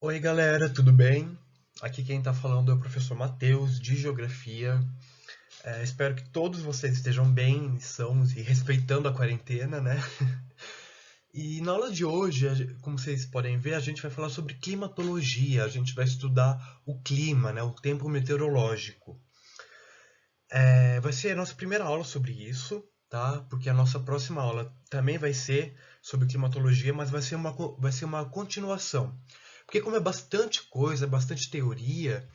Oi, galera, tudo bem? Aqui quem está falando é o professor Matheus, de Geografia. Espero que todos vocês estejam bem, sãos e respeitando a quarentena, né? E na aula de hoje, como vocês podem ver, a gente vai falar sobre climatologia. A gente vai estudar o clima, né? O tempo meteorológico. Vai ser a nossa primeira aula sobre isso, tá? Porque a nossa próxima aula também vai ser sobre climatologia, mas vai ser uma continuação. Porque como é bastante coisa, bastante teoria,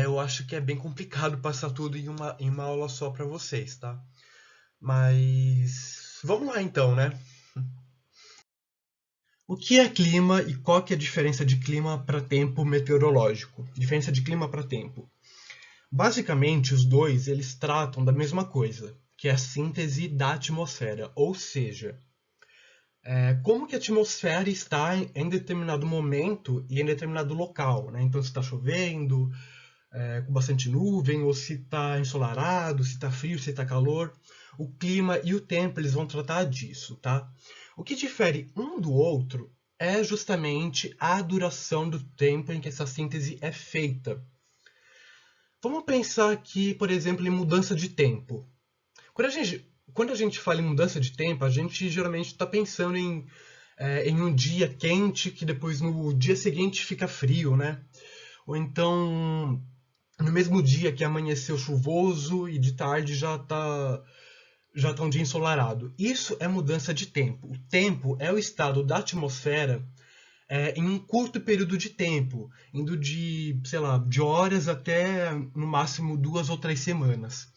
eu acho que é bem complicado passar tudo em uma aula só para vocês, tá? Mas vamos lá então, né? O que é clima e qual que é a diferença de clima para tempo meteorológico? Diferença de clima para tempo. Basicamente, os dois eles tratam da mesma coisa, que é a síntese da atmosfera, ou seja, como que a atmosfera está em determinado momento e em determinado local, né? Então, se está chovendo, com bastante nuvem, ou se está ensolarado, se está frio, se está calor. O clima e o tempo eles vão tratar disso, tá? O que difere um do outro é justamente a duração do tempo em que essa síntese é feita. Vamos pensar aqui, por exemplo, em mudança de tempo. Quando a gente fala em mudança de tempo, a gente geralmente está pensando em um dia quente que depois no dia seguinte fica frio, né? Ou então no mesmo dia que amanheceu chuvoso e de tarde já tá um dia ensolarado. Isso é mudança de tempo. O tempo é o estado da atmosfera em um curto período de tempo, indo de, sei lá, de horas até no máximo 2 ou 3 semanas.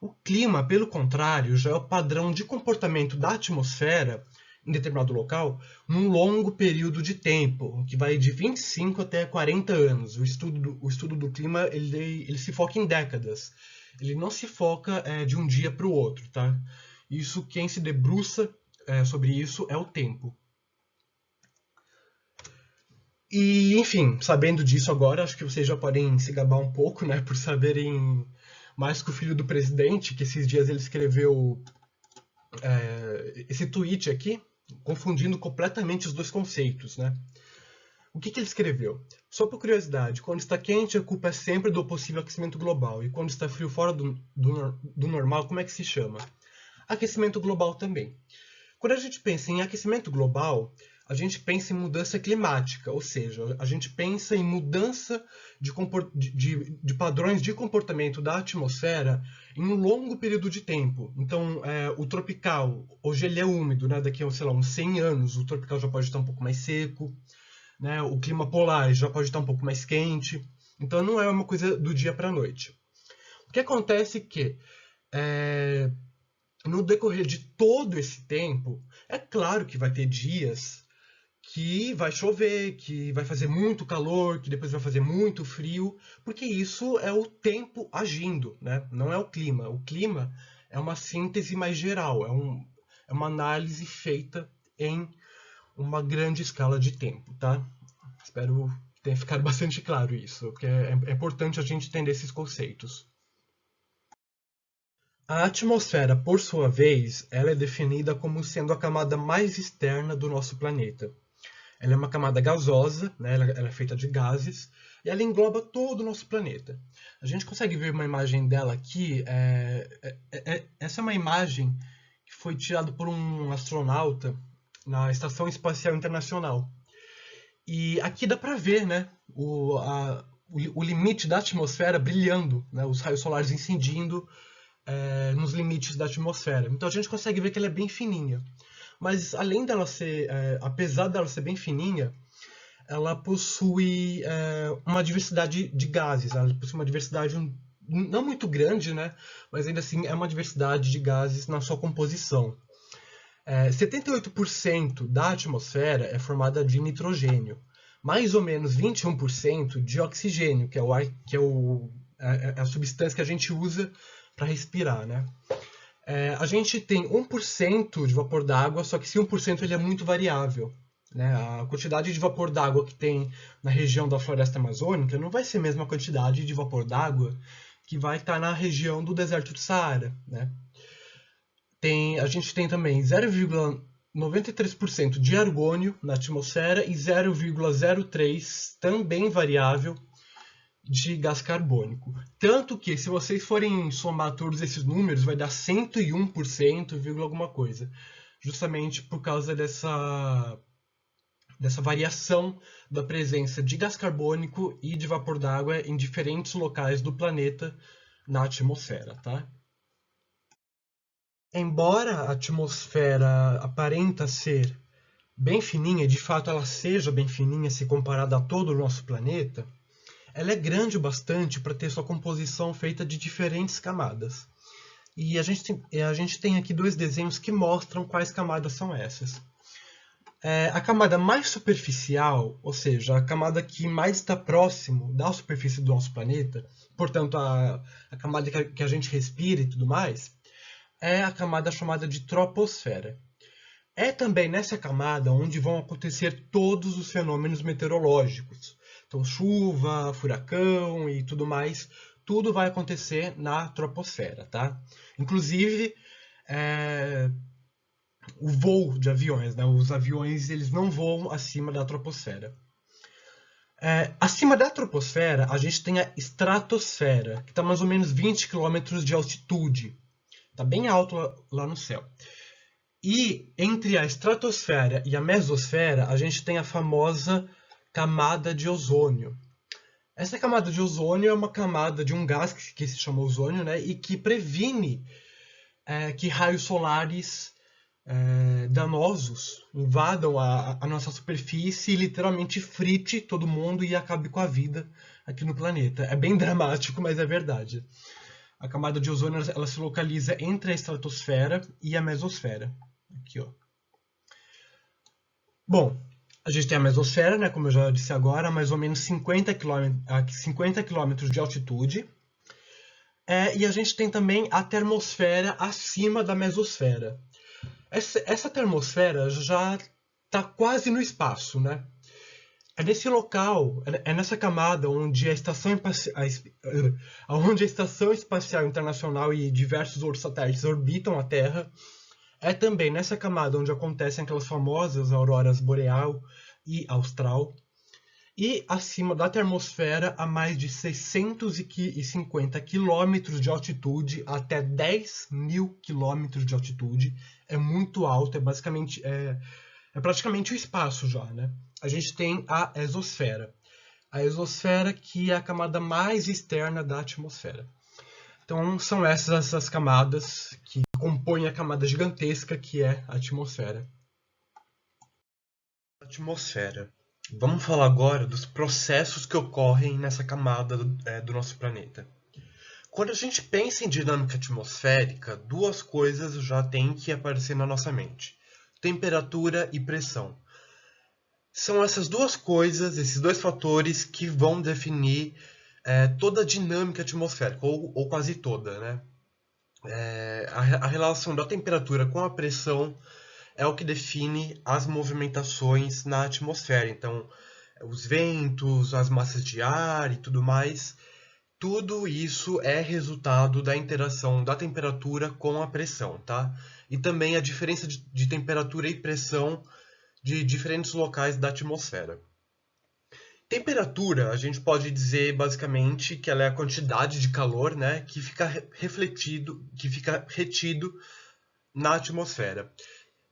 O clima, pelo contrário, já é o padrão de comportamento da atmosfera em determinado local num longo período de tempo, que vai de 25 até 40 anos. O estudo do clima ele se foca em décadas. Ele não se foca de um dia para o outro, tá? Isso, quem se debruça sobre isso é o tempo. E, enfim, sabendo disso agora, acho que vocês já podem se gabar um pouco, né, por saberem mais que o filho do presidente, que esses dias ele escreveu esse tweet aqui, confundindo completamente os dois conceitos, né? O que ele escreveu? Só por curiosidade, quando está quente, a culpa é sempre do possível aquecimento global. E quando está frio fora do normal, como é que se chama? Aquecimento global também. Quando a gente pensa em aquecimento global, a gente pensa em mudança climática, ou seja, a gente pensa em mudança de padrões de comportamento da atmosfera em um longo período de tempo. Então, o tropical, hoje ele é úmido, né? Daqui a, sei lá, uns 100 anos, o tropical já pode estar um pouco mais seco, né? O clima polar já pode estar um pouco mais quente. Então, não é uma coisa do dia para a noite. O que acontece é que é, no decorrer de todo esse tempo, é claro que vai ter dias que vai chover, que vai fazer muito calor, que depois vai fazer muito frio, porque isso é o tempo agindo, né? Não é o clima. O clima é uma síntese mais geral, é uma análise feita em uma grande escala de tempo, tá? Espero que tenha ficado bastante claro isso, porque é importante a gente entender esses conceitos. A atmosfera, por sua vez, ela é definida como sendo a camada mais externa do nosso planeta. Ela é uma camada gasosa, né? Ela é feita de gases, e ela engloba todo o nosso planeta. A gente consegue ver uma imagem dela aqui. Essa é uma imagem que foi tirada por um astronauta na Estação Espacial Internacional. E aqui dá para ver, né, o limite da atmosfera brilhando, né, os raios solares incidindo nos limites da atmosfera. Então a gente consegue ver que ela é bem fininha. Mas além dela ser, apesar dela ser bem fininha, ela possui uma diversidade de gases. Ela possui uma diversidade não muito grande, né? Mas ainda assim é uma diversidade de gases na sua composição. 78% da atmosfera é formada de nitrogênio, mais ou menos 21% de oxigênio, que é, o ar, que é a substância que a gente usa para respirar, né? A gente tem 1% de vapor d'água, só que esse 1% ele é muito variável. Né? A quantidade de vapor d'água que tem na região da floresta amazônica não vai ser a mesma quantidade de vapor d'água que vai estar na região do deserto do Saara. Né? A gente tem também 93% de argônio na atmosfera e 0,03 também variável de gás carbônico. Tanto que, se vocês forem somar todos esses números, vai dar 101%, alguma coisa. Justamente por causa dessa variação da presença de gás carbônico e de vapor d'água em diferentes locais do planeta na atmosfera, tá? Embora a atmosfera aparenta ser bem fininha, de fato ela seja bem fininha se comparada a todo o nosso planeta, ela é grande o bastante para ter sua composição feita de diferentes camadas. E a gente tem aqui dois desenhos que mostram quais camadas são essas. A camada mais superficial, ou seja, a camada que mais está próximo da superfície do nosso planeta, portanto a camada que a gente respira e tudo mais, é a camada chamada de troposfera. É também nessa camada onde vão acontecer todos os fenômenos meteorológicos. Então, chuva, furacão e tudo mais, tudo vai acontecer na troposfera, tá? Inclusive, o voo de aviões, né? Os aviões eles não voam acima da troposfera. Acima da troposfera, a gente tem a estratosfera, que está mais ou menos 20 km de altitude. Está bem alto lá no céu. E entre a estratosfera e a mesosfera, a gente tem a famosa camada de ozônio. Essa camada de ozônio é uma camada de um gás que se chama ozônio, né, e que previne que raios solares danosos invadam a nossa superfície e literalmente frite todo mundo e acabe com a vida aqui no planeta. É bem dramático, mas é verdade. A camada de ozônio ela se localiza entre a estratosfera e a mesosfera. Aqui, ó. Bom, a gente tem a mesosfera, né, como eu já disse agora, mais ou menos 50 km de altitude. E a gente tem também a termosfera acima da mesosfera. Essa termosfera já está quase no espaço, né? É nesse local, é nessa camada onde a Estação Espacial Internacional e diversos outros satélites orbitam a Terra. É também nessa camada onde acontecem aquelas famosas auroras boreal e austral. E acima da termosfera, a mais de 650 quilômetros de altitude, até 10.000 quilômetros de altitude. É muito alto, é praticamente o espaço já, né? A gente tem a exosfera. A exosfera que é a camada mais externa da atmosfera. Então são essas as camadas que compõem a camada gigantesca que é a atmosfera. Atmosfera. Vamos falar agora dos processos que ocorrem nessa camada do nosso planeta. Quando a gente pensa em dinâmica atmosférica, duas coisas já têm que aparecer na nossa mente: temperatura e pressão. São essas duas coisas, esses dois fatores que vão definir toda a dinâmica atmosférica, ou quase toda, né? A relação da temperatura com a pressão é o que define as movimentações na atmosfera. Então, os ventos, as massas de ar e tudo mais, tudo isso é resultado da interação da temperatura com a pressão, tá? E também a diferença de temperatura e pressão de diferentes locais da atmosfera. Temperatura, a gente pode dizer basicamente que ela é a quantidade de calor, né, que fica retido na atmosfera.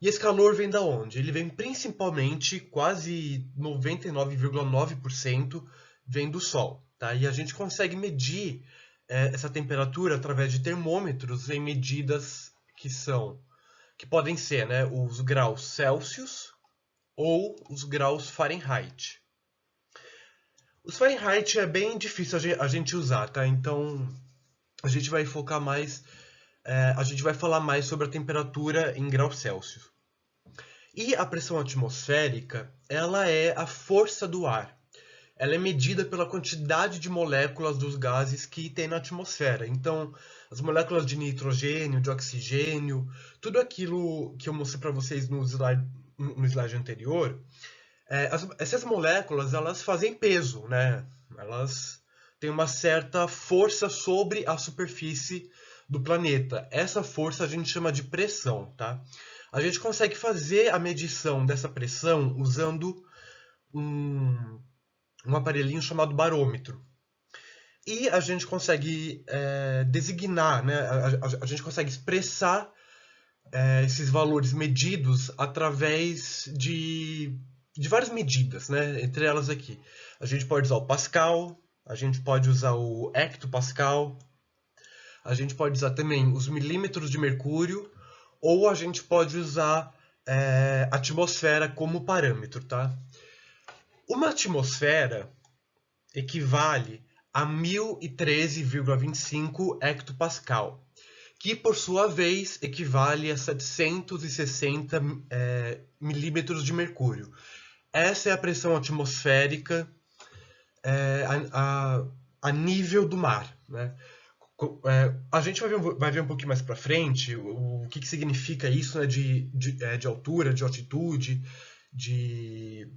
E esse calor vem da onde? Ele vem principalmente, quase 99,9% vem do Sol, tá? E a gente consegue medir essa temperatura através de termômetros em medidas que podem ser, né, os graus Celsius ou os graus Fahrenheit. Os Fahrenheit é bem difícil a gente usar, tá? Então a gente vai focar mais, a gente vai falar mais sobre a temperatura em graus Celsius. E a pressão atmosférica, ela é a força do ar. Ela é medida pela quantidade de moléculas dos gases que tem na atmosfera. Então, as moléculas de nitrogênio, de oxigênio, tudo aquilo que eu mostrei para vocês no slide anterior, essas moléculas elas fazem peso, né? Elas têm uma certa força sobre a superfície do planeta. Essa força a gente chama de pressão, tá? A gente consegue fazer a medição dessa pressão usando um aparelhinho chamado barômetro. E a gente consegue designar, né? A gente consegue expressar esses valores medidos através de várias medidas, né? Entre elas aqui. A gente pode usar o Pascal, a gente pode usar o hectopascal, a gente pode usar também os milímetros de mercúrio, ou a gente pode usar atmosfera como parâmetro, tá? Uma atmosfera equivale a 1013,25 hectopascal, que por sua vez equivale a 760 milímetros de mercúrio. Essa é a pressão atmosférica a nível do mar, né? A gente vai ver um pouquinho mais para frente o que significa isso, né, de altura, de altitude, se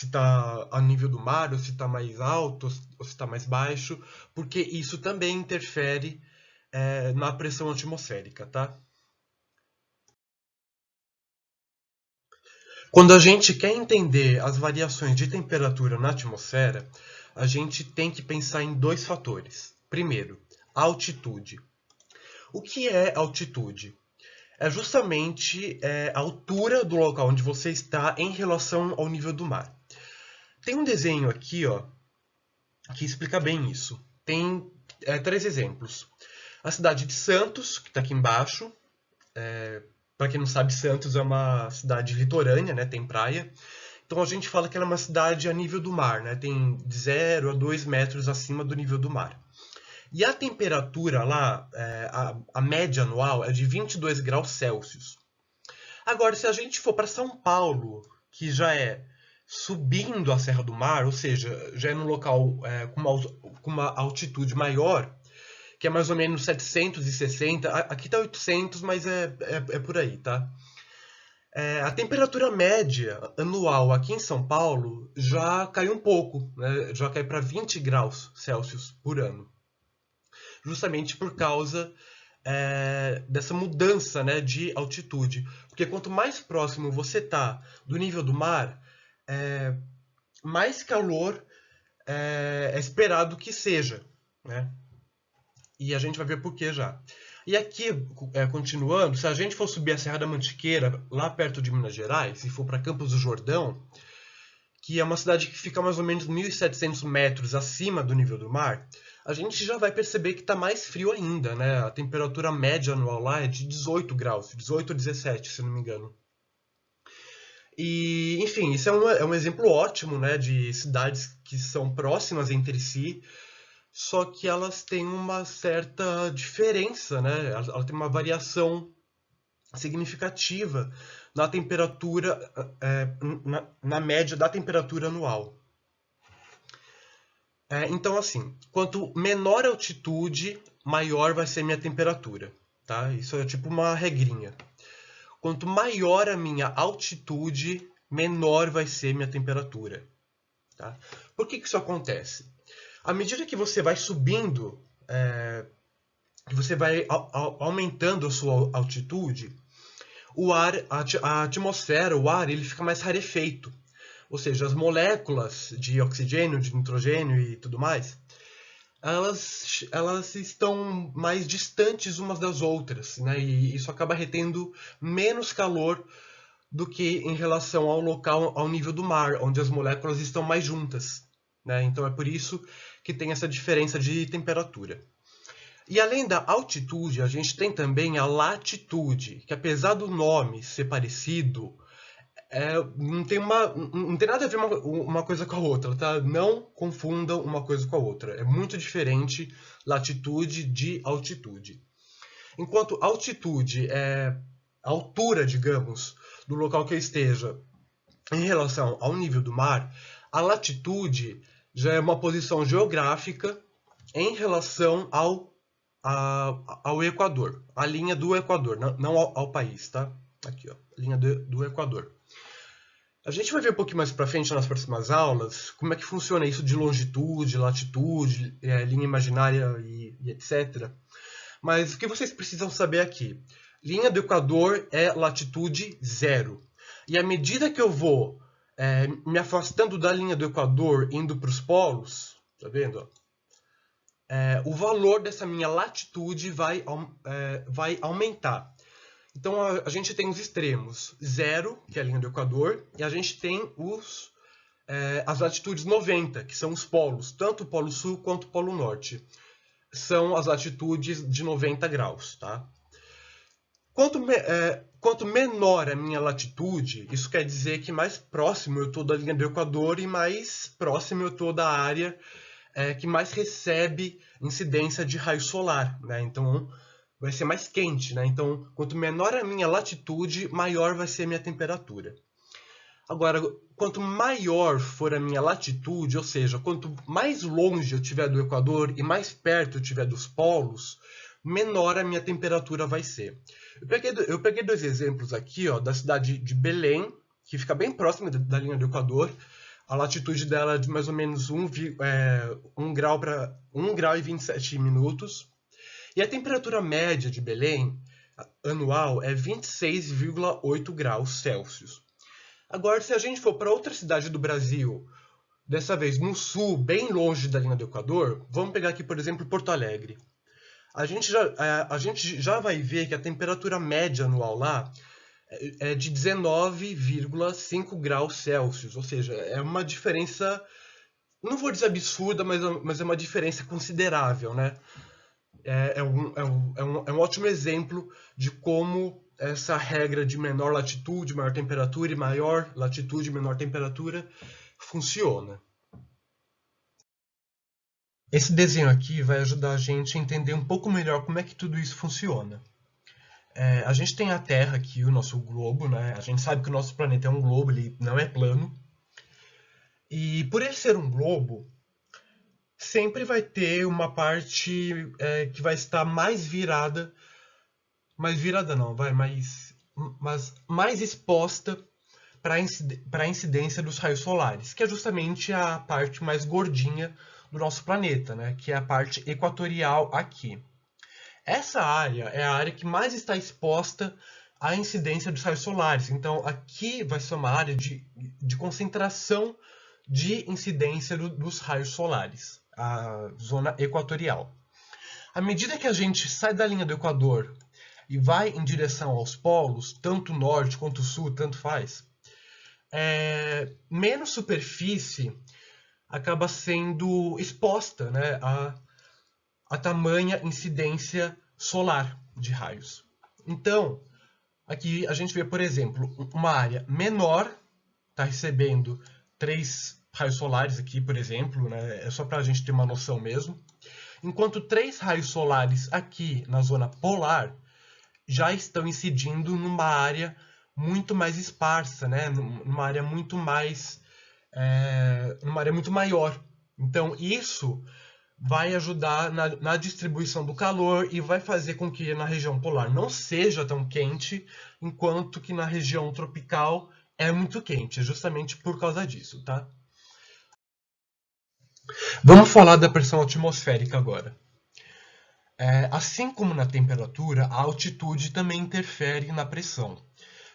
está a nível do mar, ou se está mais alto, ou se está mais baixo, porque isso também interfere na pressão atmosférica, tá? Quando a gente quer entender as variações de temperatura na atmosfera, a gente tem que pensar em dois fatores. Primeiro, altitude. O que é altitude? É justamente a altura do local onde você está em relação ao nível do mar. Tem um desenho aqui, ó, que explica bem isso. Tem 3 exemplos. A cidade de Santos, que está aqui embaixo. Para quem não sabe, Santos é uma cidade litorânea, né? Tem praia. Então a gente fala que ela é uma cidade a nível do mar, né? Tem de 0 a 2 metros acima do nível do mar. E a temperatura lá, a média anual, é de 22 graus Celsius. Agora, se a gente for para São Paulo, que já é subindo a Serra do Mar, ou seja, já é num local com uma altitude maior, que é mais ou menos 760, aqui tá 800, mas é por aí, tá? A temperatura média anual aqui em São Paulo já caiu um pouco, né? Já cai para 20 graus Celsius por ano. Justamente por causa dessa mudança, né, de altitude. Porque quanto mais próximo você está do nível do mar, mais calor é esperado que seja, né? E a gente vai ver por que já. E aqui, continuando, se a gente for subir a Serra da Mantiqueira, lá perto de Minas Gerais, e for para Campos do Jordão, que é uma cidade que fica mais ou menos 1.700 metros acima do nível do mar, a gente já vai perceber que está mais frio ainda, né? A temperatura média anual lá é de 18 graus, 18 ou 17, se não me engano. E, enfim, isso é um exemplo ótimo, né, de cidades que são próximas entre si, só que elas têm uma certa diferença, né? Ela tem uma variação significativa na temperatura, na média da temperatura anual. Então, assim, quanto menor a altitude, maior vai ser minha temperatura, tá? Isso é tipo uma regrinha. Quanto maior a minha altitude, menor vai ser minha temperatura, tá? Por que isso acontece? À medida que você vai subindo, que você vai aumentando a sua altitude, o ar, a atmosfera, o ar, ele fica mais rarefeito. Ou seja, as moléculas de oxigênio, de nitrogênio e tudo mais, elas estão mais distantes umas das outras, né? E isso acaba retendo menos calor do que em relação ao local, ao nível do mar, onde as moléculas estão mais juntas, né? Então é por isso que tem essa diferença de temperatura. E além da altitude, a gente tem também a latitude, que apesar do nome ser parecido, não tem nada a ver uma coisa com a outra, tá? Não confundam uma coisa com a outra. É muito diferente latitude de altitude. Enquanto altitude é a altura, digamos, do local que eu esteja em relação ao nível do mar, a latitude já é uma posição geográfica em relação ao Equador, a linha do Equador, não ao país, tá? Aqui, ó, linha do Equador. A gente vai ver um pouquinho mais para frente nas próximas aulas como é que funciona isso de longitude, latitude, linha imaginária e etc. Mas o que vocês precisam saber aqui? Linha do Equador é latitude 0. E à medida que eu vou me afastando da linha do Equador, indo para os polos, tá vendo? O valor dessa minha latitude vai aumentar. Então a gente tem os extremos, 0, que é a linha do Equador, e a gente tem as latitudes 90, que são os polos, tanto o Polo Sul quanto o Polo Norte. São as latitudes de 90 graus, tá? Quanto menor a minha latitude, isso quer dizer que mais próximo eu estou da linha do Equador e mais próximo eu estou da área que mais recebe incidência de raio solar, né? Então vai ser mais quente, né? Então quanto menor a minha latitude, maior vai ser a minha temperatura. Agora, quanto maior for a minha latitude, ou seja, quanto mais longe eu estiver do Equador e mais perto eu estiver dos polos, menor a minha temperatura vai ser. Eu peguei dois exemplos aqui, ó, da cidade de Belém, que fica bem próxima da linha do Equador. A latitude dela é de mais ou menos 1 grau para 1 grau e 27 minutos. E a temperatura média de Belém anual é 26,8 graus Celsius. Agora, se a gente for para outra cidade do Brasil, dessa vez no sul, bem longe da linha do Equador, vamos pegar aqui, por exemplo, Porto Alegre. A gente já vai ver que a temperatura média anual lá é de 19,5 graus Celsius, ou seja, é uma diferença, não vou dizer absurda, mas é uma diferença considerável, né? É um ótimo exemplo de como essa regra de menor latitude, maior temperatura e maior latitude, menor temperatura funciona. Esse desenho aqui vai ajudar a gente a entender um pouco melhor como é que tudo isso funciona. A gente tem a Terra aqui, o nosso globo, né? A gente sabe que o nosso planeta é um globo, ele não é plano. E por ele ser um globo, sempre vai ter uma parte que vai estar mais virada não, mas mais exposta para a incidência dos raios solares, que é justamente a parte mais gordinha do nosso planeta, né? Que é a parte equatorial aqui. Essa área é a área que mais está exposta à incidência dos raios solares. Então, aqui vai ser uma área de concentração de incidência dos raios solares, a zona equatorial. À medida que a gente sai da linha do Equador e vai em direção aos polos, tanto norte quanto sul, tanto faz, menos superfície acaba sendo exposta, né, a tamanha incidência solar de raios. Então, aqui a gente vê, por exemplo, uma área menor está recebendo 3 raios solares aqui, por exemplo, né, é só para a gente ter uma noção mesmo, enquanto 3 raios solares aqui na zona polar já estão incidindo numa área muito mais esparsa, né? Numa área muito maior. Então isso vai ajudar na distribuição do calor e vai fazer com que na região polar não seja tão quente, enquanto que na região tropical é muito quente, justamente por causa disso, tá? Vamos falar da pressão atmosférica agora. Assim como na temperatura, a altitude também interfere na pressão.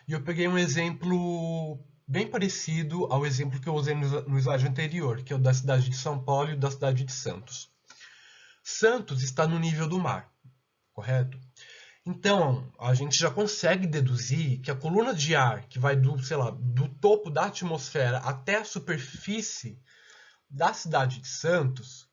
E eu peguei um exemplo bem parecido ao exemplo que eu usei no slide anterior, que é o da cidade de São Paulo e da cidade de Santos. Santos está no nível do mar, correto? Então, a gente já consegue deduzir que a coluna de ar que vai do topo da atmosfera até a superfície da cidade de Santos,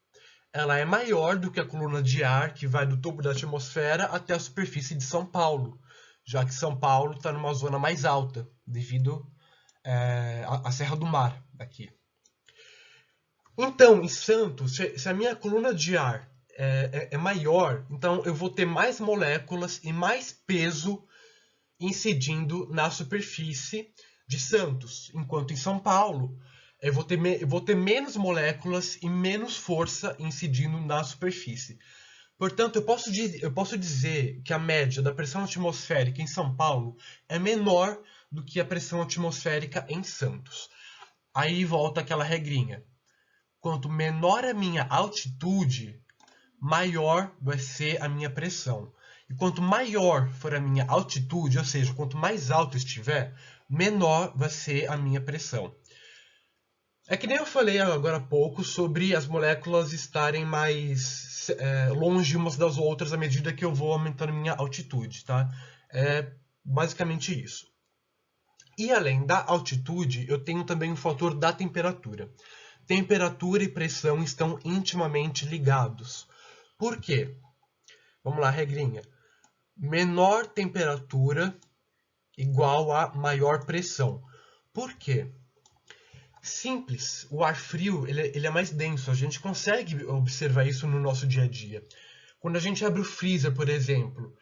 ela é maior do que a coluna de ar que vai do topo da atmosfera até a superfície de São Paulo, já que São Paulo está numa zona mais alta, devido à Serra do Mar aqui. Então, em Santos, se a minha coluna de ar é maior, então eu vou ter mais moléculas e mais peso incidindo na superfície de Santos, enquanto em São Paulo eu vou ter menos moléculas e menos força incidindo na superfície. Portanto, eu posso dizer que a média da pressão atmosférica em São Paulo é menor do que a pressão atmosférica em Santos. Aí volta aquela regrinha. Quanto menor a minha altitude, maior vai ser a minha pressão. E quanto maior for a minha altitude, ou seja, quanto mais alto estiver, menor vai ser a minha pressão. É que nem eu falei agora há pouco sobre as moléculas estarem mais longe umas das outras à medida que eu vou aumentando minha altitude, tá? É basicamente isso. E além da altitude, eu tenho também o fator da temperatura. Temperatura e pressão estão intimamente ligados. Por quê? Vamos lá, regrinha. Menor temperatura igual a maior pressão. Por quê? Simples. O ar frio ele é mais denso. A gente consegue observar isso no nosso dia a dia. Quando a gente abre o freezer, por exemplo,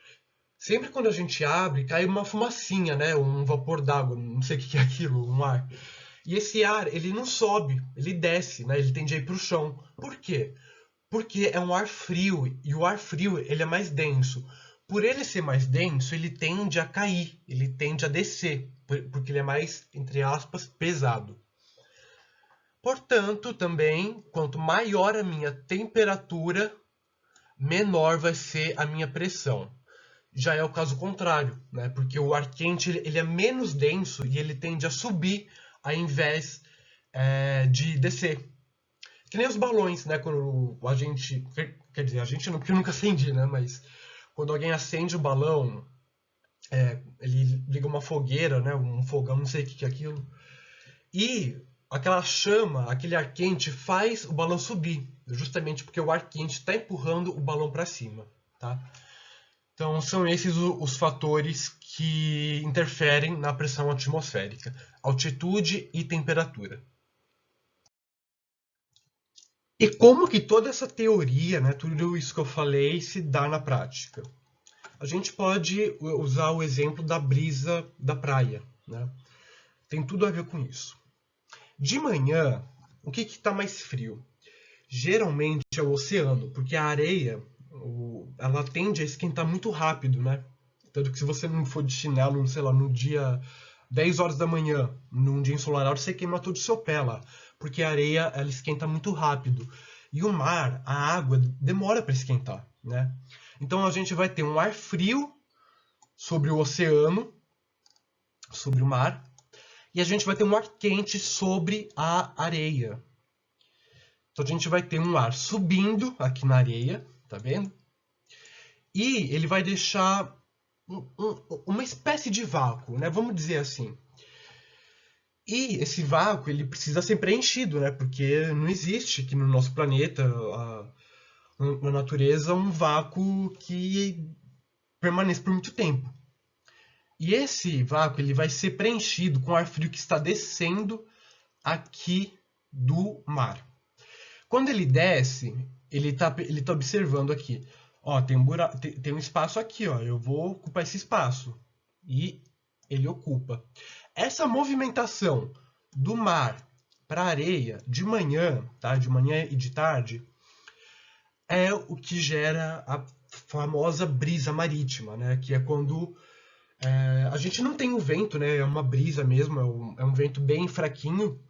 sempre quando a gente abre, cai uma fumacinha, né? Um vapor d'água, não sei o que é aquilo, um ar. E esse ar, ele não sobe, ele desce, né? Ele tende a ir para o chão. Por quê? Porque é um ar frio, e o ar frio ele é mais denso. Por ele ser mais denso, ele tende a cair, ele tende a descer, porque ele é mais, entre aspas, pesado. Portanto, também, quanto maior a minha temperatura, menor vai ser a minha pressão. Já é o caso contrário, né? Porque o ar quente ele é menos denso e ele tende a subir ao invés de descer. Que nem os balões, né? Quando a gente. Quer dizer, a gente não, porque eu nunca acendi, né? Mas quando alguém acende o balão, ele liga uma fogueira, né? Um fogão, não sei o que é aquilo. E aquela chama, aquele ar quente faz o balão subir, justamente porque o ar quente está empurrando o balão para cima, tá? Então são esses os fatores que interferem na pressão atmosférica: altitude e temperatura. E como que toda essa teoria, né, tudo isso que eu falei, se dá na prática? A gente pode usar o exemplo da brisa da praia, né? Tem tudo a ver com isso. De manhã, o que está mais frio? Geralmente é o oceano, porque a areia ela tende a esquentar muito rápido, né? Tanto que se você não for de chinelo, sei lá, no dia 10 horas da manhã, num dia ensolarado, você queima todo o seu pé lá, porque a areia ela esquenta muito rápido. E o mar, a água, demora para esquentar, né? Então a gente vai ter um ar frio sobre o oceano, sobre o mar, e a gente vai ter um ar quente sobre a areia. Então a gente vai ter um ar subindo aqui na areia, tá vendo? E ele vai deixar uma espécie de vácuo, né? Vamos dizer assim. E esse vácuo ele precisa ser preenchido, né? Porque não existe aqui no nosso planeta, na natureza, um vácuo que permaneça por muito tempo. E esse vácuo ele vai ser preenchido com ar frio que está descendo aqui do mar. Quando ele desce, ele tá observando aqui. Ó, tem um espaço aqui, ó. Eu vou ocupar esse espaço. E ele ocupa. Essa movimentação do mar para a areia de manhã, tá? De manhã e de tarde, é o que gera a famosa brisa marítima, né? Que é quando a gente não tem o vento, né? É uma brisa mesmo, é um vento bem fraquinho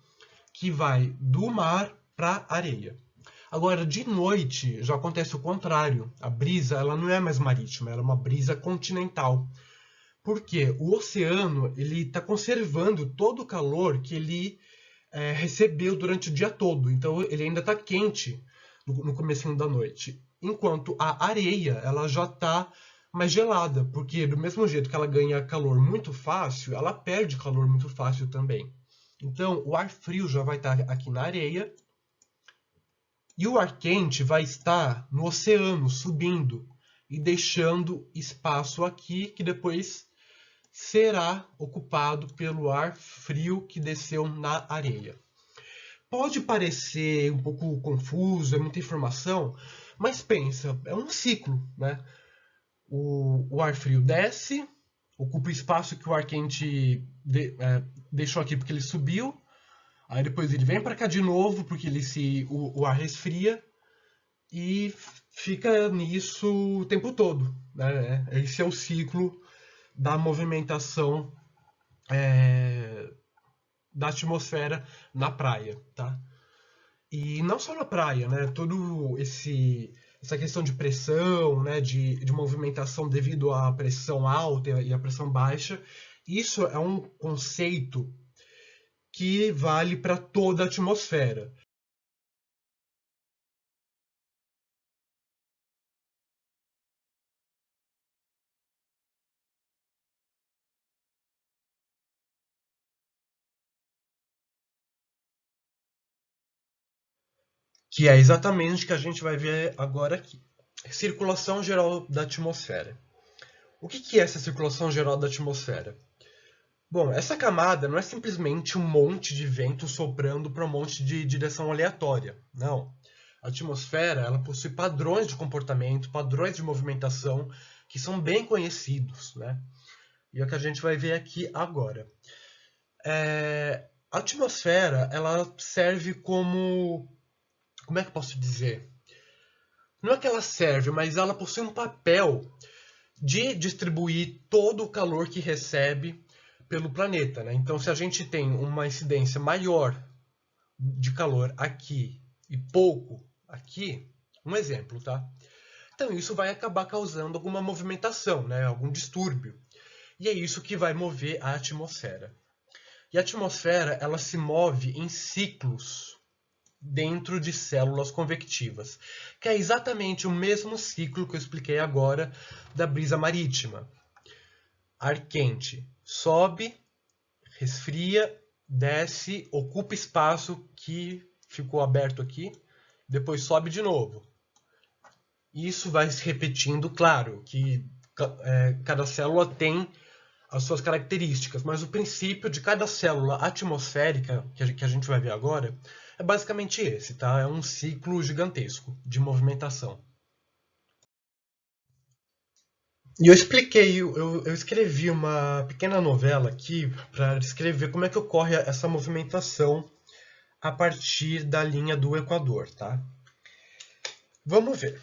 que vai do mar para a areia. Agora, de noite, já acontece o contrário. A brisa ela não é mais marítima, ela é uma brisa continental. Por quê? O oceano ele está conservando todo o calor que ele recebeu durante o dia todo. Então, ele ainda está quente no comecinho da noite. Enquanto a areia ela já está mais gelada, porque do mesmo jeito que ela ganha calor muito fácil, ela perde calor muito fácil também. Então, o ar frio já vai estar aqui na areia e o ar quente vai estar no oceano, subindo e deixando espaço aqui que depois será ocupado pelo ar frio que desceu na areia. Pode parecer um pouco confuso, é muita informação, mas pensa, é um ciclo, né? O ar frio desce, ocupa o espaço que o ar quente deixou aqui porque ele subiu, aí depois ele vem para cá de novo porque o ar resfria e fica nisso o tempo todo, né? Esse é o ciclo da movimentação da atmosfera na praia, tá? E não só na praia, né? Todo essa questão de pressão, né, de movimentação devido à pressão alta e à pressão baixa, isso é um conceito que vale para toda a atmosfera. Que é exatamente o que a gente vai ver agora aqui. Circulação geral da atmosfera. O que é essa circulação geral da atmosfera? Bom, essa camada não é simplesmente um monte de vento soprando para um monte de direção aleatória. Não. A atmosfera ela possui padrões de comportamento, padrões de movimentação que são bem conhecidos, né? E é o que a gente vai ver aqui agora. A atmosfera ela serve como é que eu posso dizer? Não é que ela serve, mas ela possui um papel de distribuir todo o calor que recebe pelo planeta, né? Então, se a gente tem uma incidência maior de calor aqui e pouco aqui, um exemplo, tá? Então, isso vai acabar causando alguma movimentação, né? Algum distúrbio. E é isso que vai mover a atmosfera. E a atmosfera, ela se move em ciclos dentro de células convectivas, que é exatamente o mesmo ciclo que eu expliquei agora da brisa marítima. Ar quente sobe, resfria, desce, ocupa espaço que ficou aberto aqui, depois sobe de novo. Isso vai se repetindo, claro, que cada célula tem as suas características, mas o princípio de cada célula atmosférica, que a gente vai ver agora, é basicamente esse, tá? É um ciclo gigantesco de movimentação. E eu escrevi uma pequena novela aqui para descrever como é que ocorre essa movimentação a partir da linha do Equador, tá? Vamos ver.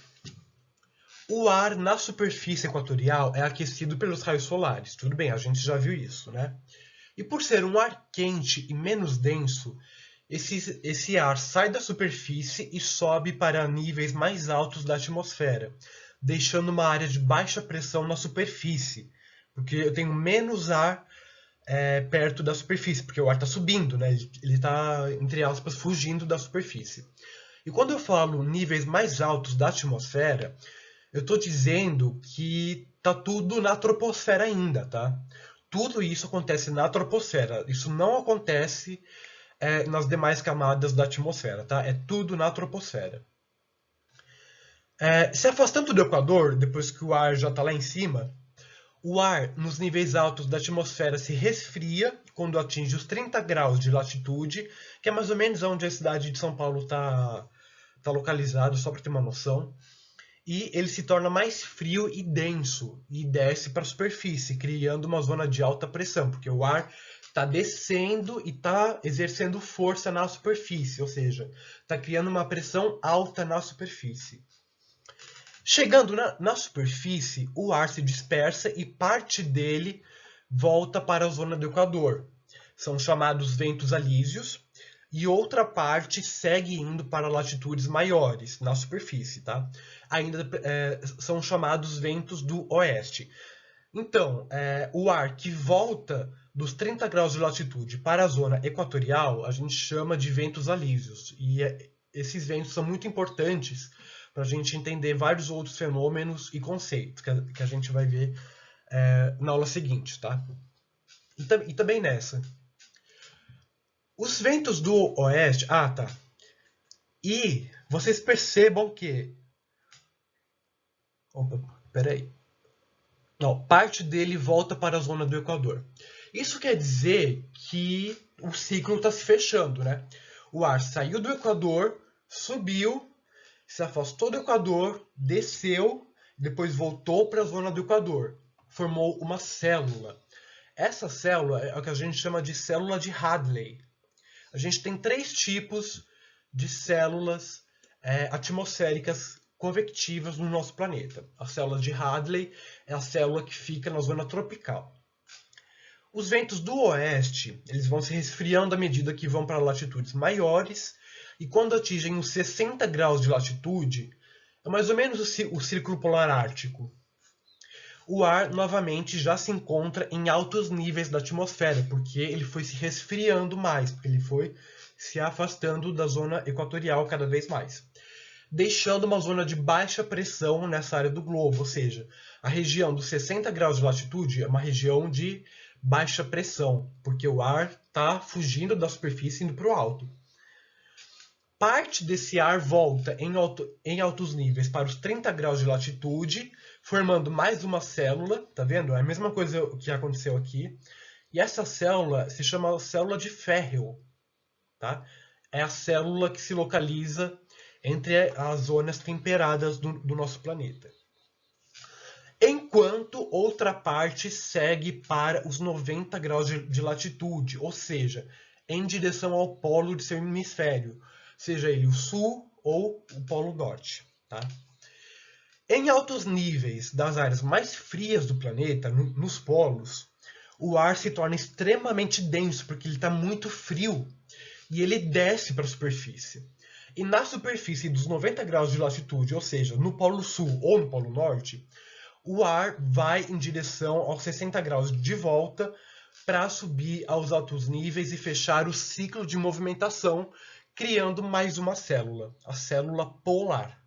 O ar na superfície equatorial é aquecido pelos raios solares. Tudo bem, a gente já viu isso, né? E por ser um ar quente e menos denso, esse ar sai da superfície e sobe para níveis mais altos da atmosfera, deixando uma área de baixa pressão na superfície, porque eu tenho menos ar perto da superfície, porque o ar está subindo, né? Ele está, entre aspas, fugindo da superfície. E quando eu falo níveis mais altos da atmosfera, eu estou dizendo que está tudo na troposfera ainda, tá? Tudo isso acontece na troposfera. Isso não acontece nas demais camadas da atmosfera, tá? É tudo na troposfera. Se afastando do Equador, depois que o ar já está lá em cima, o ar nos níveis altos da atmosfera se resfria quando atinge os 30 graus de latitude, que é mais ou menos onde a cidade de São Paulo está localizada, só para ter uma noção. E ele se torna mais frio e denso e desce para a superfície, criando uma zona de alta pressão, porque o ar está descendo e está exercendo força na superfície, ou seja, está criando uma pressão alta na superfície. Chegando na superfície, o ar se dispersa e parte dele volta para a zona do Equador. São chamados ventos alísios, e outra parte segue indo para latitudes maiores, na superfície, tá? Ainda são chamados ventos do oeste. Então, o ar que volta dos 30 graus de latitude para a zona equatorial, a gente chama de ventos alísios. E esses ventos são muito importantes para a gente entender vários outros fenômenos e conceitos que a gente vai ver na aula seguinte, tá? E também nessa. Os ventos do oeste... Ah, tá. E vocês percebam que... Opa, peraí. Não, parte dele volta para a zona do Equador. Isso quer dizer que o ciclo está se fechando, né? O ar saiu do Equador, subiu, se afastou do Equador, desceu, depois voltou para a zona do Equador. Formou uma célula. Essa célula é o que a gente chama de célula de Hadley. A gente tem 3 tipos de células atmosféricas convectivas no nosso planeta. A célula de Hadley é a célula que fica na zona tropical. Os ventos do oeste, eles vão se resfriando à medida que vão para latitudes maiores, e quando atingem os 60 graus de latitude, É mais ou menos o Círculo Polar Ártico. O ar, novamente, já se encontra em altos níveis da atmosfera, porque ele foi se resfriando mais, porque ele foi se afastando da zona equatorial cada vez mais, deixando uma zona de baixa pressão nessa área do globo, ou seja, a região dos 60 graus de latitude é uma região de baixa pressão, porque o ar está fugindo da superfície e indo para o alto. Parte desse ar volta em altos níveis para os 30 graus de latitude, formando mais uma célula, tá vendo? É a mesma coisa que aconteceu aqui. E essa célula se chama célula de Ferrel, tá? É a célula que se localiza entre as zonas temperadas do nosso planeta. Enquanto outra parte segue para os 90 graus de latitude, ou seja, em direção ao polo de seu hemisfério, seja ele o sul ou o polo norte. Tá? Em altos níveis das áreas mais frias do planeta, nos polos, o ar se torna extremamente denso, porque ele está muito frio, e ele desce para a superfície. E na superfície dos 90 graus de latitude, ou seja, no polo sul ou no polo norte, o ar vai em direção aos 60 graus de volta para subir aos altos níveis e fechar o ciclo de movimentação, criando mais uma célula, a célula polar.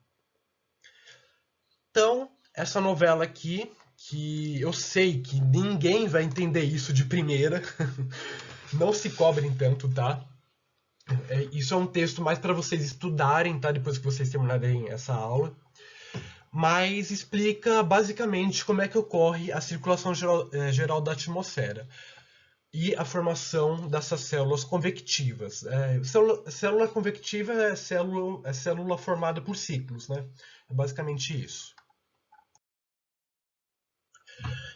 Então, essa novela aqui, que eu sei que ninguém vai entender isso de primeira, não se cobrem tanto, tá? Isso é um texto mais para vocês estudarem, tá? Depois que vocês terminarem essa aula. Mas explica basicamente como é que ocorre a circulação geral da atmosfera e a formação dessas células convectivas. Célula convectiva é célula formada por ciclos, né? É basicamente isso.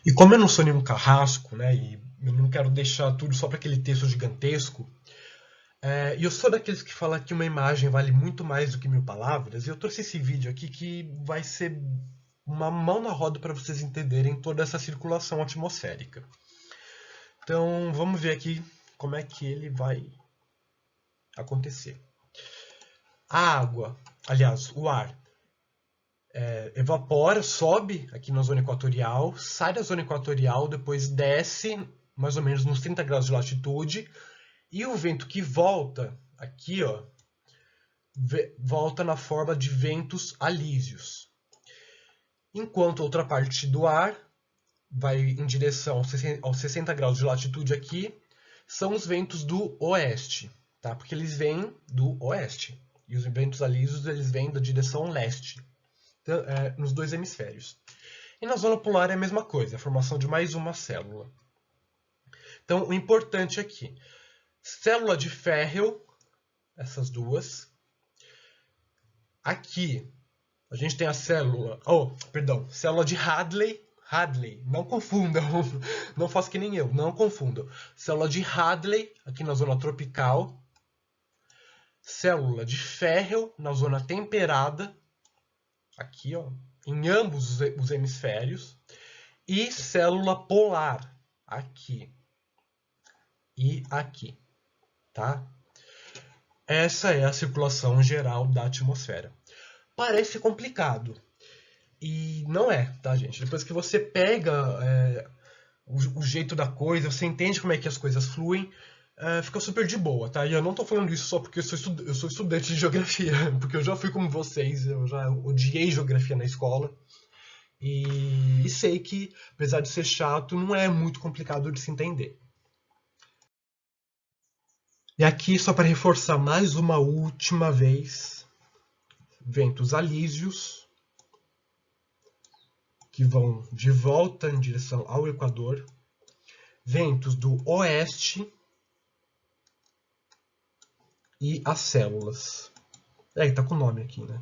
E como eu não sou nenhum carrasco, né, e eu não quero deixar tudo só para aquele texto gigantesco, e eu sou daqueles que falam que uma imagem vale muito mais do que 1000 palavras, e eu trouxe esse vídeo aqui que vai ser uma mão na roda para vocês entenderem toda essa circulação atmosférica. Então, vamos ver aqui como é que ele vai acontecer. A água, aliás, o ar, evapora, sobe aqui na zona equatorial, sai da zona equatorial, depois desce mais ou menos nos 30 graus de latitude, e o vento que volta aqui, ó, volta na forma de ventos alísios. Enquanto outra parte do ar vai em direção aos 60 graus de latitude aqui, são os ventos do oeste, tá? Porque eles vêm do oeste. E os ventos alísios eles vêm da direção leste, nos dois hemisférios. E na zona polar é a mesma coisa, a formação de mais uma célula. Então, o importante aqui, célula de Ferrel, essas duas. Aqui, a gente tem a célula de Hadley. Hadley, não confundam, não faça que nem eu, não confundam. Célula de Hadley, aqui na zona tropical. Célula de Ferrel, na zona temperada, aqui, ó, em ambos os hemisférios. E célula polar, aqui e aqui, tá? Essa é a circulação geral da atmosfera. Parece complicado. E não é, tá, gente? Depois que você pega o jeito da coisa, você entende como é que as coisas fluem, fica super de boa, tá? E eu não tô falando isso só porque eu sou estudante de geografia, porque eu já fui como vocês, eu já odiei geografia na escola. E sei que, apesar de ser chato, não é muito complicado de se entender. E aqui, só para reforçar mais uma última vez, ventos alísios, que vão de volta em direção ao Equador, ventos do oeste e as células. Tá com o nome aqui, né?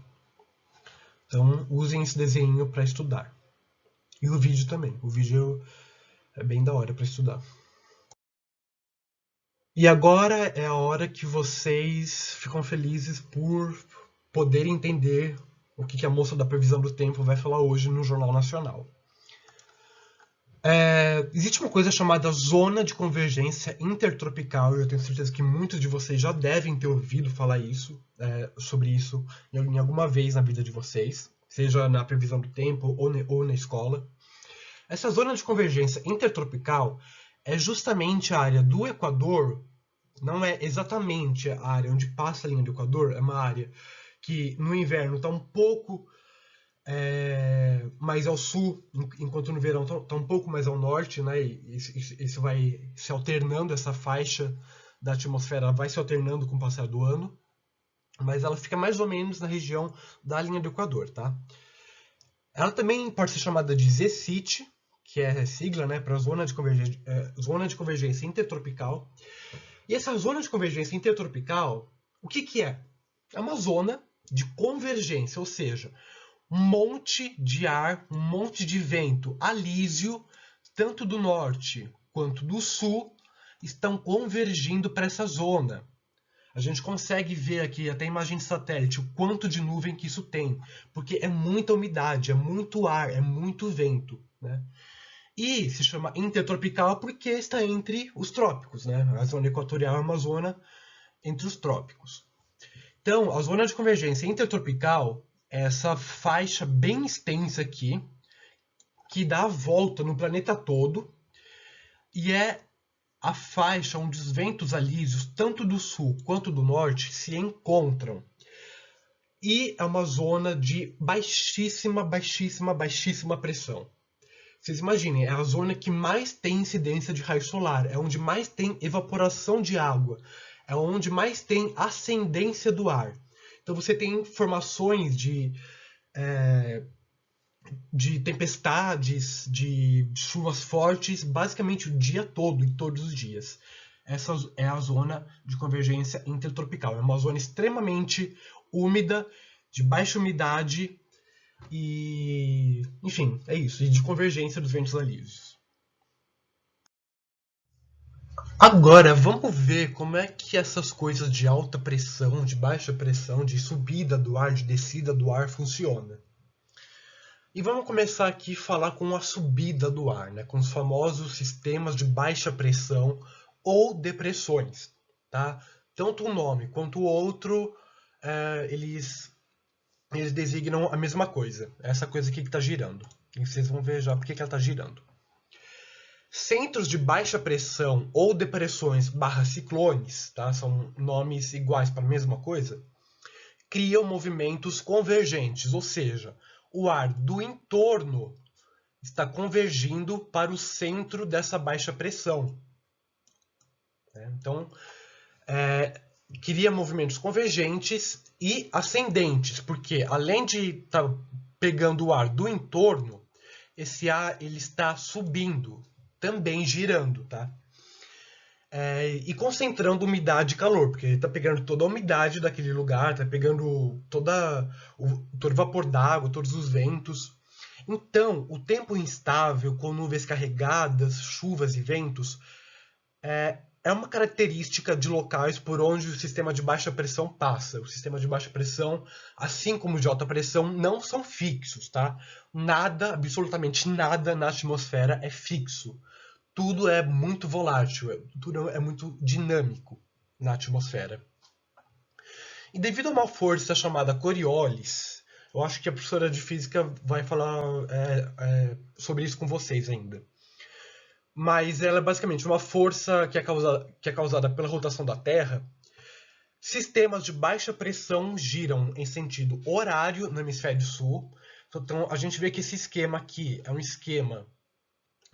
Então, usem esse desenho para estudar. E o vídeo também. O vídeo é bem da hora para estudar. E agora é a hora que vocês ficam felizes por poderem entender o que a moça da previsão do tempo vai falar hoje no Jornal Nacional. Existe uma coisa chamada zona de convergência intertropical, e eu tenho certeza que muitos de vocês já devem ter ouvido falar sobre isso em alguma vez na vida de vocês. seja na previsão do tempo ou na escola. Essa zona de convergência intertropical é justamente a área do Equador, não é exatamente a área onde passa a linha do Equador, é uma área que no inverno está um pouco mais ao sul, enquanto no verão está um pouco mais ao norte, né? E isso vai se alternando, essa faixa da atmosfera vai se alternando com o passar do ano, mas ela fica mais ou menos na região da linha do Equador, tá? Ela também pode ser chamada de ZCIT, que é sigla, né, para zona de convergência intertropical. E essa zona de convergência intertropical, o que é? É uma zona de convergência, ou seja, um monte de ar, um monte de vento alísio, tanto do norte quanto do sul, estão convergindo para essa zona. A gente consegue ver aqui, até imagem de satélite, o quanto de nuvem que isso tem, porque é muita umidade, é muito ar, é muito vento, né? E se chama intertropical porque está entre os trópicos, né? A zona equatorial é uma zona entre os trópicos. Então, a zona de convergência intertropical é essa faixa bem extensa aqui, que dá a volta no planeta todo, e é a faixa onde os ventos alísios, tanto do sul quanto do norte, se encontram. E é uma zona de baixíssima, baixíssima, baixíssima pressão. Vocês imaginem, é a zona que mais tem incidência de raio solar, é onde mais tem evaporação de água, é onde mais tem ascendência do ar. Então você tem formações de tempestades, de chuvas fortes, basicamente o dia todo e todos os dias. Essa é a zona de convergência intertropical. É uma zona extremamente úmida, de baixa umidade e, enfim, é isso. E de convergência dos ventos alísios. Agora, vamos ver como é que essas coisas de alta pressão, de baixa pressão, de subida do ar, de descida do ar funcionam. E vamos começar aqui a falar com a subida do ar, né? Com os famosos sistemas de baixa pressão ou depressões. Tá? Tanto um nome quanto o outro, eles designam a mesma coisa. Essa coisa aqui que está girando. E vocês vão ver já por que ela está girando. Centros de baixa pressão ou depressões barra ciclones, tá? São nomes iguais para a mesma coisa, criam movimentos convergentes, ou seja, o ar do entorno está convergindo para o centro dessa baixa pressão. Então, cria movimentos convergentes e ascendentes, porque além de estar pegando o ar do entorno, esse ar ele está subindo, também girando, tá? E concentrando umidade e calor, porque ele está pegando toda a umidade daquele lugar, está pegando todo o vapor d'água, todos os ventos. Então, o tempo instável, com nuvens carregadas, chuvas e ventos, é uma característica de locais por onde o sistema de baixa pressão passa. O sistema de baixa pressão, assim como o de alta pressão, não são fixos, tá? Nada, absolutamente nada na atmosfera é fixo. Tudo é muito volátil, tudo é muito dinâmico na atmosfera. E devido a uma força chamada Coriolis, eu acho que a professora de física vai falar sobre isso com vocês ainda. Mas ela é basicamente uma força que é causada pela rotação da Terra. Sistemas de baixa pressão giram em sentido horário no hemisfério sul. Então a gente vê que esse esquema aqui é um esquema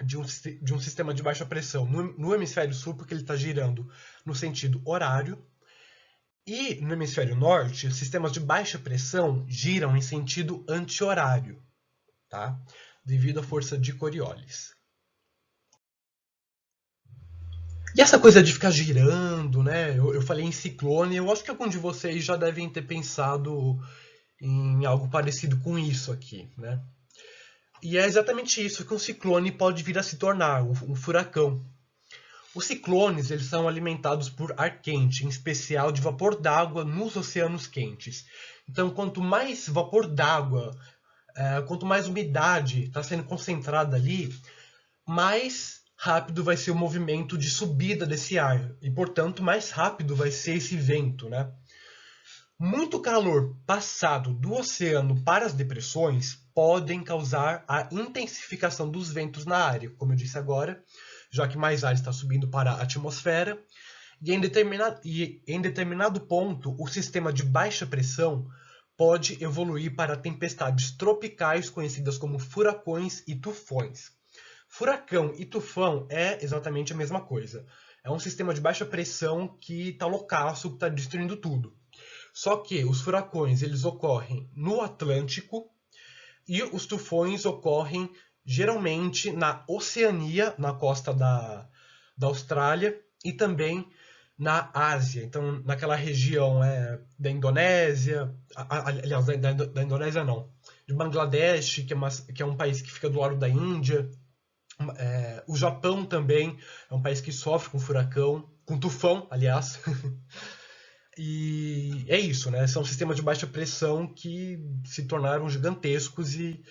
de um sistema de baixa pressão no hemisfério sul, porque ele está girando no sentido horário. E no hemisfério norte, os sistemas de baixa pressão giram em sentido anti-horário, tá? Devido à força de Coriolis. E essa coisa de ficar girando, né? Eu falei em ciclone, eu acho que algum de vocês já devem ter pensado em algo parecido com isso aqui, né? E é exatamente isso que um ciclone pode vir a se tornar, um furacão. Os ciclones eles são alimentados por ar quente, em especial de vapor d'água nos oceanos quentes. Então, quanto mais vapor d'água, quanto mais umidade está sendo concentrada ali, mais rápido vai ser o movimento de subida desse ar. E, portanto, mais rápido vai ser esse vento, né? Muito calor passado do oceano para as depressões podem causar a intensificação dos ventos na área, como eu disse agora, já que mais ar está subindo para a atmosfera, e em determinado ponto, o sistema de baixa pressão pode evoluir para tempestades tropicais conhecidas como furacões e tufões. Furacão e tufão é exatamente a mesma coisa. É um sistema de baixa pressão que está loucaço, que está destruindo tudo. Só que os furacões eles ocorrem no Atlântico e os tufões ocorrem geralmente na Oceania, na costa da Austrália e também na Ásia. Então, naquela região da Indonésia, aliás, da Indonésia não, de Bangladesh, que é um país que fica do lado da Índia. O Japão também é um país que sofre com furacão, com tufão, aliás. E é isso, né? São sistemas de baixa pressão que se tornaram gigantescos e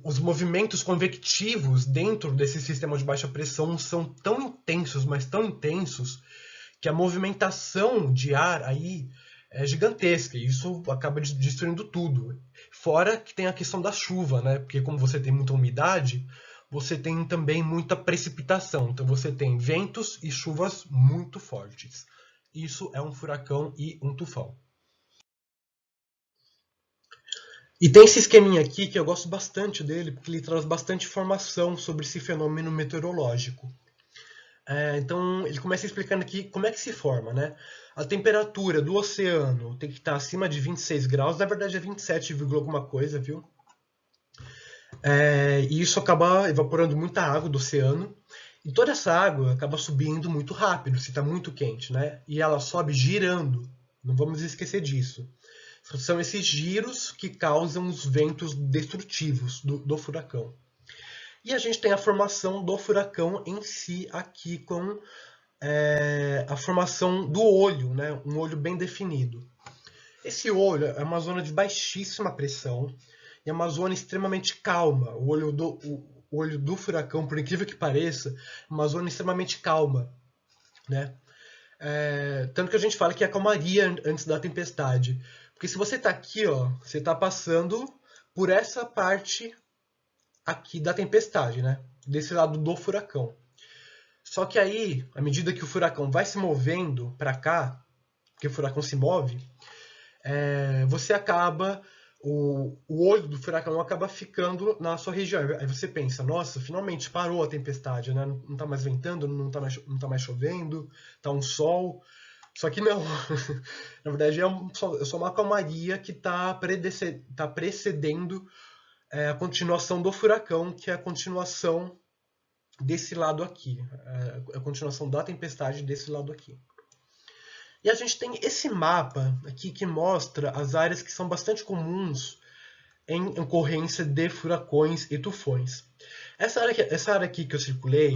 os movimentos convectivos dentro desse sistema de baixa pressão são tão intensos, mas tão intensos, que a movimentação de ar aí é gigantesca e isso acaba destruindo tudo. Fora que tem a questão da chuva, né? Porque como você tem muita umidade, você tem também muita precipitação. Então você tem ventos e chuvas muito fortes. Isso é um furacão e um tufão. E tem esse esqueminha aqui que eu gosto bastante dele, porque ele traz bastante informação sobre esse fenômeno meteorológico. Então, ele começa explicando aqui como é que se forma, né? A temperatura do oceano tem que estar acima de 26 graus, na verdade é 27, alguma coisa, viu? E isso acaba evaporando muita água do oceano, e toda essa água acaba subindo muito rápido, se está muito quente, né? E ela sobe girando, não vamos esquecer disso. São esses giros que causam os ventos destrutivos do furacão. E a gente tem a formação do furacão em si aqui com a formação do olho, né? Um olho bem definido. Esse olho é uma zona de baixíssima pressão e é uma zona extremamente calma. O olho do furacão, por incrível que pareça, é uma zona extremamente calma, né? Tanto que a gente fala que é a calmaria antes da tempestade. Porque se você está aqui, ó, você está passando por essa parte aqui da tempestade, né? Desse lado do furacão. Só que aí, à medida que o furacão vai se movendo para cá, porque o furacão se move, você acaba o olho do furacão acaba ficando na sua região. Aí você pensa, nossa, finalmente parou a tempestade, né? Não está mais ventando, não tá mais chovendo, tá um sol. Só que não. Na verdade, é só uma calmaria que está precedendo a continuação do furacão, que é a continuação desse lado aqui. A continuação da tempestade desse lado aqui. E a gente tem esse mapa aqui que mostra as áreas que são bastante comuns em ocorrência de furacões e tufões. Essa área aqui que eu circulei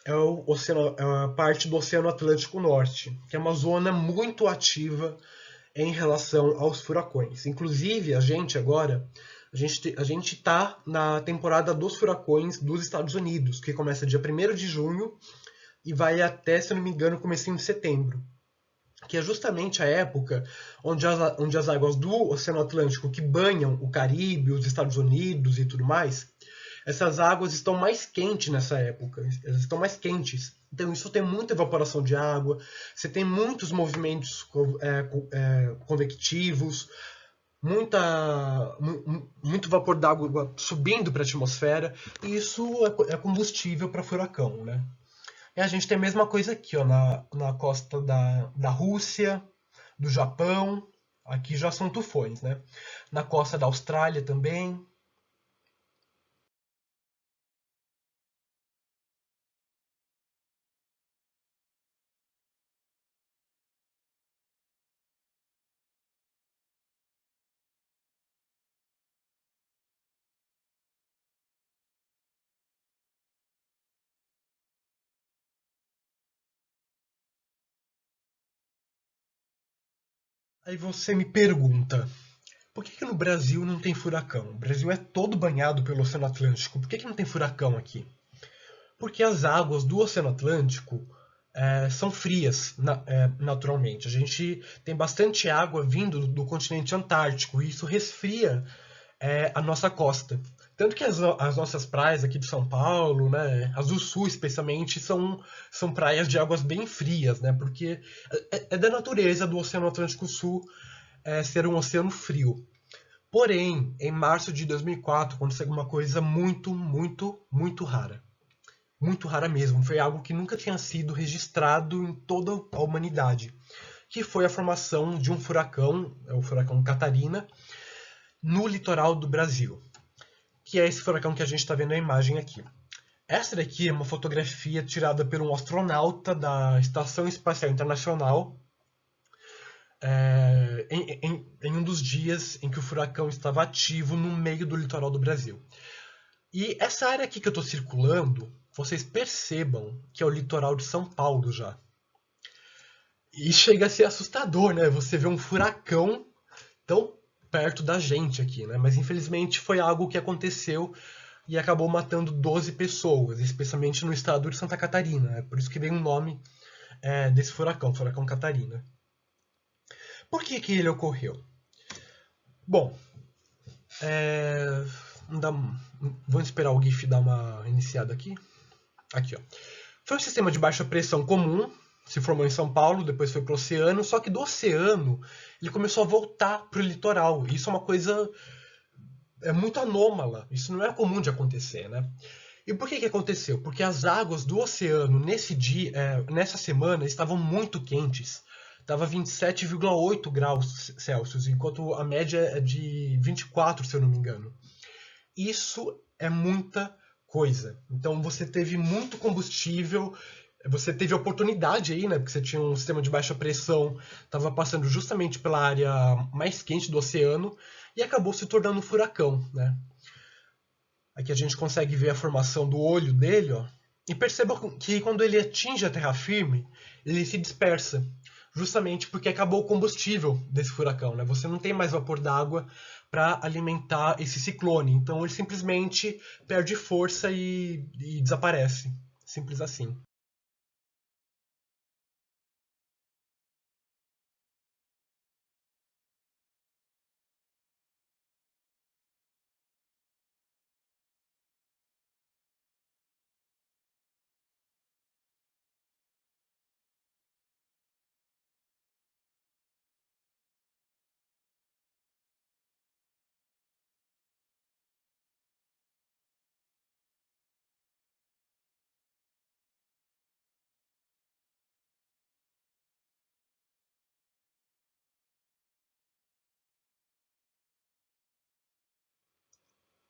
é a parte do Oceano Atlântico Norte, que é uma zona muito ativa em relação aos furacões. Inclusive, a gente está na temporada dos furacões dos Estados Unidos, que começa dia 1º de junho e vai até, se eu não me engano, comecinho de setembro. Que é justamente a época onde as águas do Oceano Atlântico que banham o Caribe, os Estados Unidos e tudo mais, essas águas estão mais quentes nessa época, elas estão mais quentes. Então isso tem muita evaporação de água, você tem muitos movimentos convectivos, muito vapor d'água subindo para a atmosfera, e isso é combustível para furacão, né? E a gente tem a mesma coisa aqui, ó, na costa da Rússia, do Japão, aqui já são tufões, né? Na costa da Austrália também. Aí você me pergunta, por que no Brasil não tem furacão? O Brasil é todo banhado pelo Oceano Atlântico, por que não tem furacão aqui? Porque as águas do Oceano Atlântico são frias naturalmente. A gente tem bastante água vindo do continente antártico e isso resfria a nossa costa. Tanto que as nossas praias aqui de São Paulo, né, as do sul especialmente, são praias de águas bem frias, né, porque é da natureza do Oceano Atlântico Sul ser um oceano frio. Porém, em março de 2004, aconteceu uma coisa muito, muito, muito rara. Muito rara mesmo. Foi algo que nunca tinha sido registrado em toda a humanidade, que foi a formação de um furacão, o furacão Catarina, no litoral do Brasil, que é esse furacão que a gente está vendo a imagem aqui. Essa daqui é uma fotografia tirada por um astronauta da Estação Espacial Internacional em um dos dias em que o furacão estava ativo no meio do litoral do Brasil. E essa área aqui que eu estou circulando, vocês percebam que é o litoral de São Paulo já. E chega a ser assustador, né? Você vê um furacão tão perto da gente aqui, né? Mas infelizmente foi algo que aconteceu e acabou matando 12 pessoas, especialmente no estado de Santa Catarina. É por isso que vem o nome desse furacão, Furacão Catarina. Por que ele ocorreu? Bom, vamos esperar o GIF dar uma iniciada aqui. Aqui, ó. Foi um sistema de baixa pressão comum, se formou em São Paulo, depois foi para o oceano, só que do oceano ele começou a voltar para o litoral. Isso é uma coisa muito anômala, isso não é comum de acontecer, né? E por que aconteceu? Porque as águas do oceano nessa semana estavam muito quentes. Estava 27,8 graus Celsius, enquanto a média é de 24, se eu não me engano. Isso é muita coisa. Então você teve muito combustível, você teve oportunidade aí, né? Porque você tinha um sistema de baixa pressão, estava passando justamente pela área mais quente do oceano e acabou se tornando um furacão, né? Aqui a gente consegue ver a formação do olho dele, ó. E perceba que quando ele atinge a terra firme, ele se dispersa. Justamente porque acabou o combustível desse furacão, né? Você não tem mais vapor d'água para alimentar esse ciclone. Então ele simplesmente perde força e desaparece. Simples assim.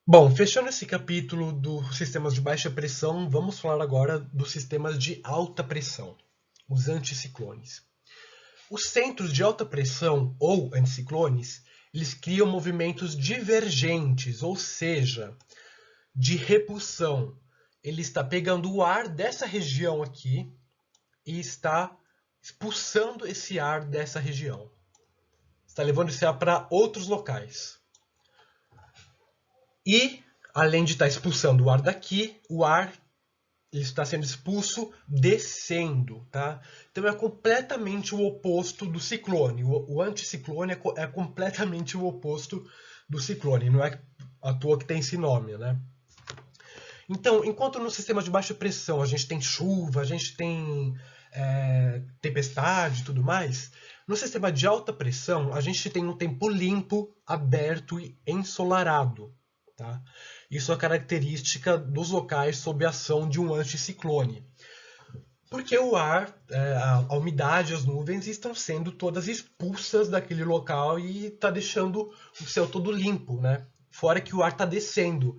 Bom, fechando esse capítulo dos sistemas de baixa pressão, vamos falar agora dos sistemas de alta pressão, os anticiclones. Os centros de alta pressão, ou anticiclones, eles criam movimentos divergentes, ou seja, de repulsão. Ele está pegando o ar dessa região aqui e está expulsando esse ar dessa região. Está levando esse ar para outros locais. E, além de estar expulsando o ar daqui, o ar está sendo expulso descendo, tá? Então é completamente o oposto do ciclone. O anticiclone é completamente o oposto do ciclone. Não é à toa que tem esse nome, né? Então, enquanto no sistema de baixa pressão a gente tem chuva, a gente tem tempestade e tudo mais, no sistema de alta pressão a gente tem um tempo limpo, aberto e ensolarado. Tá? Isso é característica dos locais sob a ação de um anticiclone. Porque o ar, a umidade, as nuvens estão sendo todas expulsas daquele local e está deixando o céu todo limpo, né? Fora que o ar está descendo.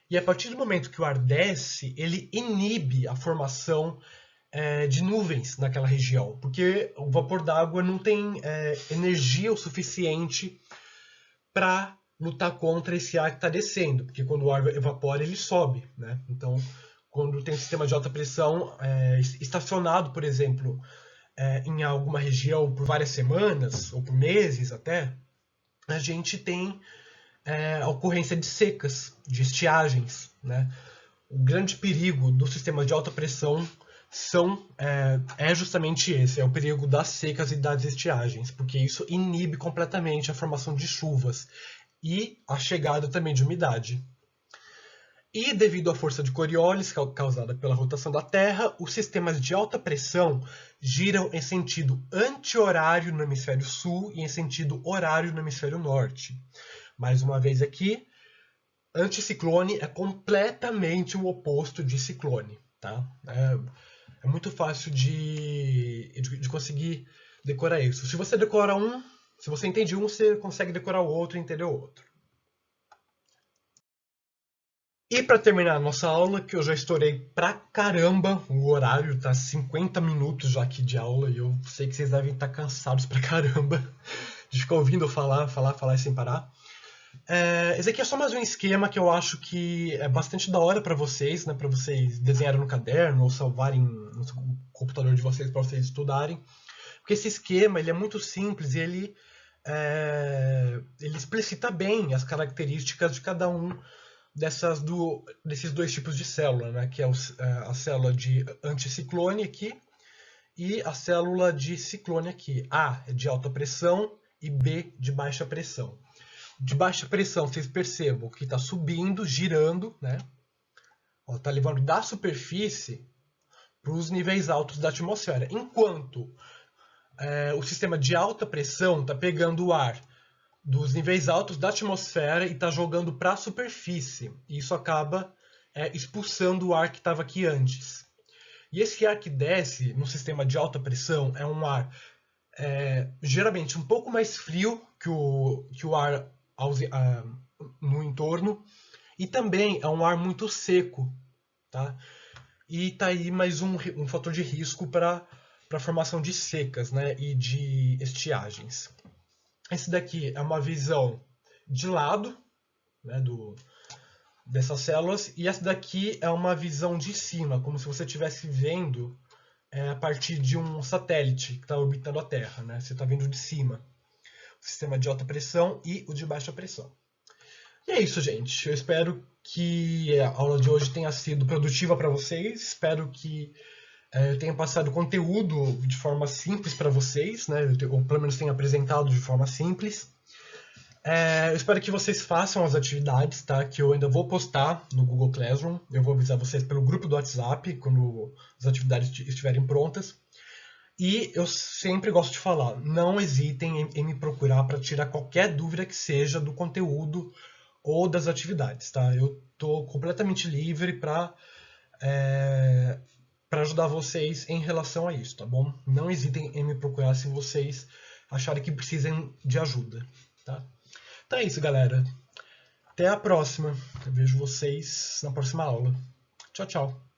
E a partir do momento que o ar desce, ele inibe a formação de nuvens naquela região, porque o vapor d'água não tem energia o suficiente para lutar contra esse ar que está descendo, porque quando o ar evapora, ele sobe, né? Então, quando tem um sistema de alta pressão estacionado, por exemplo, em alguma região por várias semanas, ou por meses até, a gente tem a ocorrência de secas, de estiagens, né? O grande perigo do sistema de alta pressão é justamente esse, é o perigo das secas e das estiagens, porque isso inibe completamente a formação de chuvas e a chegada também de umidade. E devido à força de Coriolis causada pela rotação da Terra, os sistemas de alta pressão giram em sentido anti-horário no hemisfério sul e em sentido horário no hemisfério norte. Mais uma vez aqui, anticiclone é completamente o oposto de ciclone. Tá? É muito fácil de conseguir decorar isso. Se você decora um, se você entende um, você consegue decorar o outro e entender o outro. E para terminar a nossa aula, que eu já estourei pra caramba o horário, tá 50 minutos já aqui de aula, e eu sei que vocês devem estar cansados pra caramba de ficar ouvindo eu falar sem parar. Esse aqui é só mais um esquema que eu acho que é bastante da hora para vocês, né, para vocês desenharem no caderno ou salvarem no computador de vocês para vocês estudarem. Porque esse esquema ele é muito simples e ele explicita bem as características de cada um desses dois tipos de célula, né, que é a célula de anticiclone aqui e a célula de ciclone aqui. A é de alta pressão e B de baixa pressão. De baixa pressão, vocês percebam que está subindo, girando, né? Está levando da superfície para os níveis altos da atmosfera. Enquanto o sistema de alta pressão está pegando o ar dos níveis altos da atmosfera e está jogando para a superfície. E isso acaba expulsando o ar que estava aqui antes. E esse ar que desce no sistema de alta pressão é um ar geralmente um pouco mais frio que o ar no entorno, e também é um ar muito seco, tá? E tá aí mais um fator de risco para a formação de secas, né, e de estiagens. Esse daqui é uma visão de lado, né, dessas células, e essa daqui é uma visão de cima, como se você estivesse vendo a partir de um satélite que está orbitando a Terra, né? Você está vendo de cima o sistema de alta pressão e o de baixa pressão. E é isso, gente. Eu espero que a aula de hoje tenha sido produtiva para vocês. Espero que eu tenha passado conteúdo de forma simples para vocês, né? Ou pelo menos tenha apresentado de forma simples. Eu espero que vocês façam as atividades, tá? Que eu ainda vou postar no Google Classroom. Eu vou avisar vocês pelo grupo do WhatsApp quando as atividades estiverem prontas. E eu sempre gosto de falar, não hesitem em me procurar para tirar qualquer dúvida que seja do conteúdo ou das atividades, tá? Eu estou completamente livre para ajudar vocês em relação a isso, tá bom? Não hesitem em me procurar se vocês acharem que precisem de ajuda, tá? Então é isso, galera. Até a próxima. Eu vejo vocês na próxima aula. Tchau, tchau.